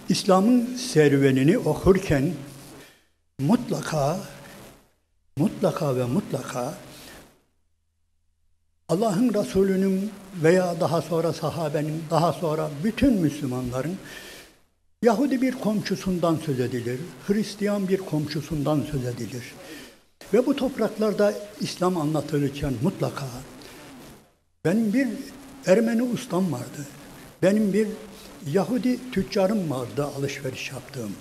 İslam'ın serüvenini okurken mutlaka ve mutlaka Allah'ın Resulü'nün veya daha sonra sahabenin, daha sonra bütün Müslümanların Yahudi bir komşusundan söz edilir, Hristiyan bir komşusundan söz edilir. Ve bu topraklarda İslam anlatılırken mutlaka benim bir Ermeni ustam vardı, benim bir Yahudi tüccarım vardı alışveriş yaptığım.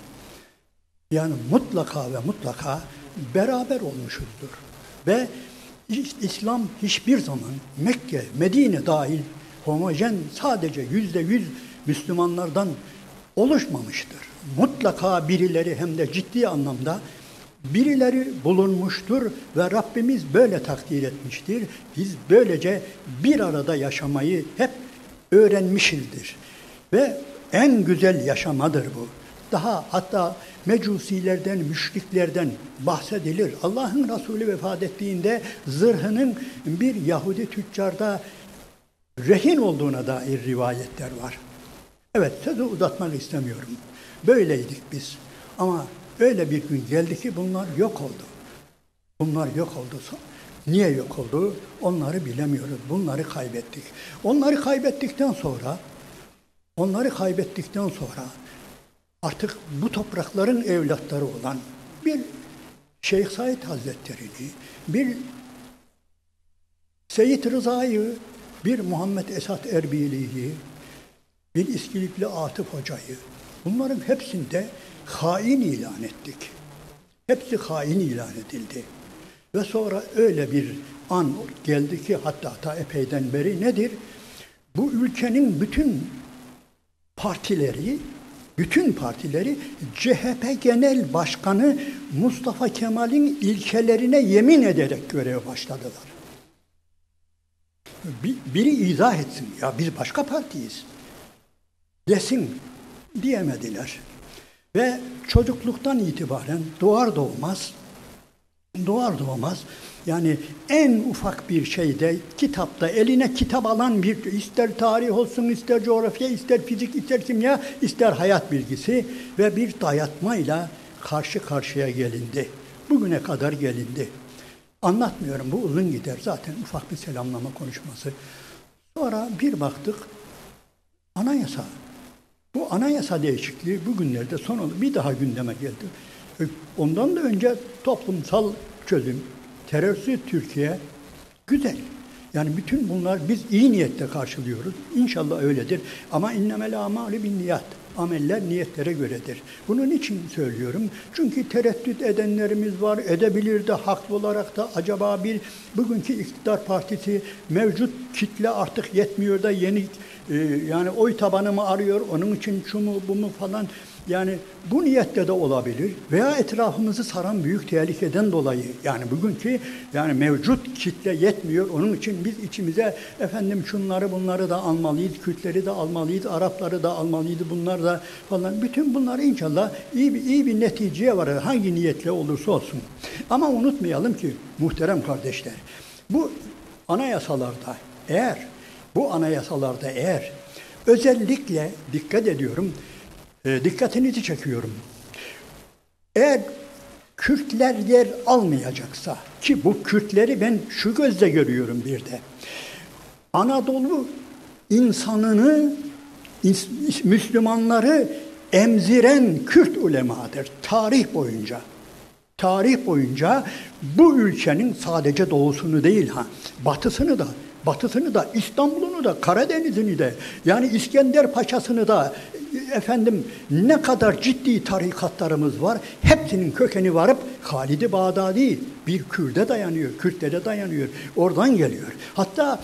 Yani mutlaka ve mutlaka beraber olmuşuzdur. Ve İslam hiçbir zaman Mekke, Medine dahil homojen sadece %100 Müslümanlardan oluşmamıştır. Mutlaka birileri hem de ciddi anlamda birileri bulunmuştur ve Rabbimiz böyle takdir etmiştir. Biz böylece bir arada yaşamayı hep öğrenmişizdir. Ve en güzel yaşamadır bu. Daha hatta mecusilerden, müşriklerden bahsedilir. Allah'ın Resulü vefat ettiğinde zırhının bir Yahudi tüccarda rehin olduğuna dair rivayetler var. Evet, sözü uzatmak istemiyorum. Böyleydik biz. Ama öyle bir gün geldi ki bunlar yok oldu. Bunlar yok oldu. Niye yok oldu? Onları bilemiyoruz. Bunları kaybettik. Onları kaybettikten sonra artık bu toprakların evlatları olan bir Şeyh Said Hazretleri'ni, bir Seyyid Rıza'yı, bir Muhammed Esat Erbili'yi, bir İskilipli Atıf Hoca'yı, bunların hepsinde hain ilan ettik. Hepsi hain ilan edildi. Ve sonra öyle bir an geldi ki hatta epeyden beri nedir? Bu ülkenin bütün partileri CHP Genel Başkanı Mustafa Kemal'in ilkelerine yemin ederek göreve başladılar. Biri izah etsin, ya biz başka partiyiz desin diyemediler. Ve çocukluktan itibaren doğar doğmaz yani en ufak bir şeyde kitapta eline kitap alan bir ister tarih olsun, ister coğrafya, ister fizik, ister kimya, ister hayat bilgisi ve bir dayatmayla karşı karşıya gelindi. Bugüne kadar gelindi. Anlatmıyorum, bu uzun gider zaten, ufak bir selamlama konuşması. Sonra bir baktık anayasa. Bu anayasa değişikliği bugünlerde bir daha gündeme geldi. Ondan da önce toplumsal çözüm, terörsüz Türkiye, güzel. Yani bütün bunlar biz iyi niyetle karşılıyoruz. İnşallah öyledir. Ama innemel âmâlü binniyat. Ameller niyetlere göredir. Bunun için söylüyorum. Çünkü tereddüt edenlerimiz var. Edebilir de haklı olarak da acaba bugünkü iktidar partisi mevcut kitle artık yetmiyor da yeni yani oy tabanı mı arıyor? Onun için şu mu bu mu falan. Yani bu niyetle de olabilir veya etrafımızı saran büyük tehlikeden dolayı yani bugünkü yani mevcut kitle yetmiyor. Onun için biz içimize şunları bunları da almalıyız, Kürtleri de almalıyız, Arapları da almalıyız, bunlar da falan. Bütün bunlar inşallah iyi bir neticeye varır hangi niyetle olursa olsun. Ama unutmayalım ki muhterem kardeşler, bu anayasalarda eğer özellikle dikkat ediyorum, dikkatinizi çekiyorum. Eğer Kürtler yer almayacaksa, ki bu Kürtleri ben şu gözle görüyorum bir de, Anadolu insanını, Müslümanları emziren Kürt ulemadır tarih boyunca bu ülkenin sadece doğusunu değil batısını da, İstanbul'unu da, Karadeniz'ini de, yani İskender Paşa'sını da, ne kadar ciddi tarikatlarımız var, hepsinin kökeni varıp Halid-i Bağdadi bir Kürtlere dayanıyor, oradan geliyor. Hatta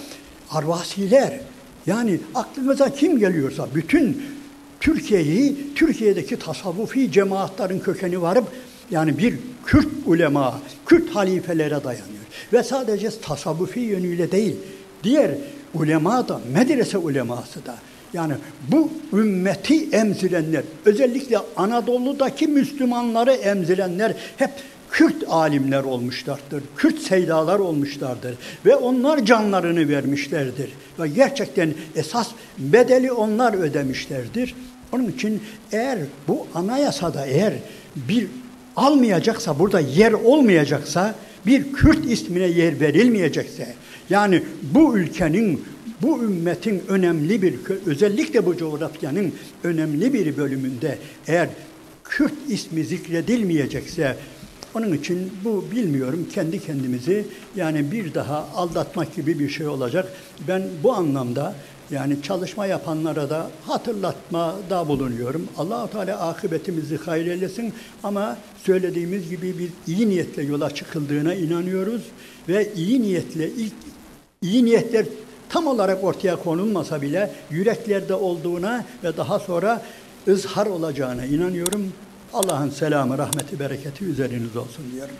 Arvasiler, yani aklınıza kim geliyorsa bütün Türkiye'deki tasavvufi cemaatlerin kökeni varıp, yani bir Kürt ulema, Kürt halifelere dayanıyor. Ve sadece tasavvufi yönüyle değil, diğer ulema da, medrese uleması da, yani bu ümmeti emzirenler, özellikle Anadolu'daki Müslümanları emzirenler hep Kürt alimler olmuşlardır, Kürt seydalar olmuşlardır ve onlar canlarını vermişlerdir. Ve gerçekten esas bedeli onlar ödemişlerdir. Onun için eğer bu anayasada eğer bir almayacaksa, burada yer olmayacaksa, bir Kürt ismine yer verilmeyecekse, yani bu ülkenin, bu ümmetin önemli bir, özellikle bu coğrafyanın önemli bir bölümünde eğer Kürt ismi zikredilmeyecekse, onun için bu bilmiyorum kendi kendimizi yani bir daha aldatmak gibi bir şey olacak. Ben bu anlamda yani çalışma yapanlara da hatırlatmada bulunuyorum. Allah-u Teala akıbetimizi hayır eylesin ama söylediğimiz gibi biz iyi niyetle yola çıkıldığına inanıyoruz ve iyi niyetler tam olarak ortaya konulmasa bile yüreklerde olduğuna ve daha sonra ızhar olacağına inanıyorum. Allah'ın selamı, rahmeti, bereketi üzeriniz olsun diyorum.